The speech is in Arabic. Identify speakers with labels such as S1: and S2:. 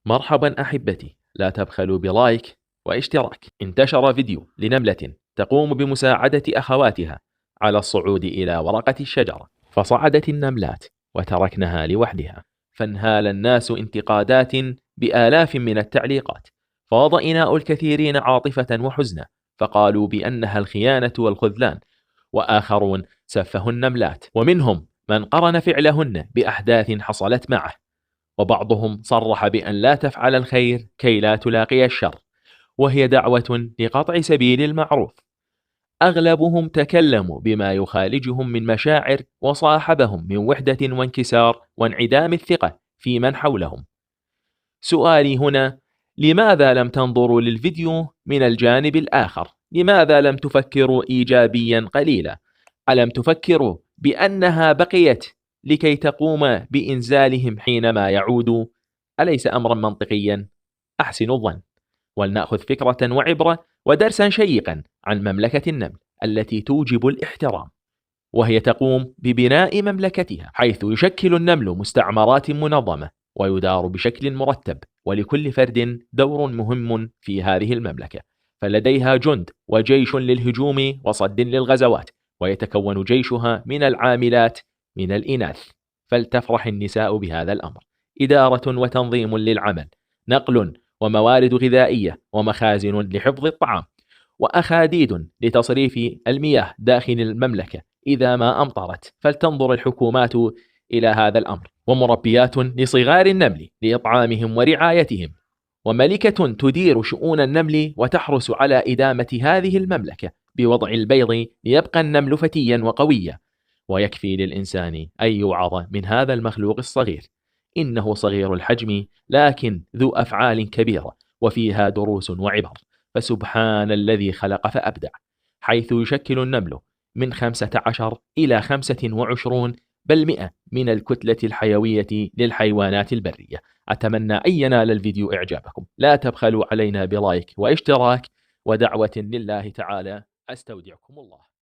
S1: مرحبا أحبتي، لا تبخلوا بلايك واشتراك. انتشر فيديو لنملة تقوم بمساعدة أخواتها على الصعود إلى ورقة الشجرة، فصعدت النملات وتركنها لوحدها، فانهال الناس انتقادات بآلاف من التعليقات، فوض إناء الكثيرين عاطفة وحزنا، فقالوا بأنها الخيانة والخذلان، وآخرون سفهوا النملات، ومنهم من قرن فعلهن بأحداث حصلت معه، وبعضهم صرح بأن لا تفعل الخير كي لا تلاقي الشر، وهي دعوة لقطع سبيل المعروف. أغلبهم تكلموا بما يخالجهم من مشاعر وصاحبهم من وحدة وانكسار وانعدام الثقة في من حولهم. سؤالي هنا: لماذا لم تنظروا للفيديو من الجانب الآخر؟ لماذا لم تفكروا إيجابيا قليلا؟ ألم تفكروا بأنها بقيت لكي تقوم بإنزالهم حينما يعودوا؟ أليس أمرا منطقيا؟ أحسن الظن. ولنأخذ فكرة وعبرة ودرسا شيقا عن مملكة النمل التي توجب الاحترام، وهي تقوم ببناء مملكتها، حيث يشكل النمل مستعمرات منظمة ويدار بشكل مرتب، ولكل فرد دور مهم في هذه المملكة، فلديها جند وجيش للهجوم وصد للغزوات، ويتكون جيشها من العاملات من الإناث، فلتفرح النساء بهذا الأمر. إدارة وتنظيم للعمل، نقل وموارد غذائية ومخازن لحفظ الطعام، وأخاديد لتصريف المياه داخل المملكة إذا ما أمطرت، فلتنظر الحكومات إلى هذا الأمر، ومربيات لصغار النمل لإطعامهم ورعايتهم، وملكة تدير شؤون النمل وتحرص على إدامة هذه المملكة بوضع البيض ليبقى النمل فتيا وقويا. ويكفي للإنسان أن يوعظ من هذا المخلوق الصغير، إنه صغير الحجم لكن ذو أفعال كبيرة وفيها دروس وعبر. فسبحان الذي خلق فأبدع، حيث يشكل النمل من 15 إلى 25% من الكتلة الحيوية للحيوانات البرية. أتمنى أن ينال الفيديو إعجابكم، لا تبخلوا علينا بلايك واشتراك، ودعوة لله تعالى. أستودعكم الله.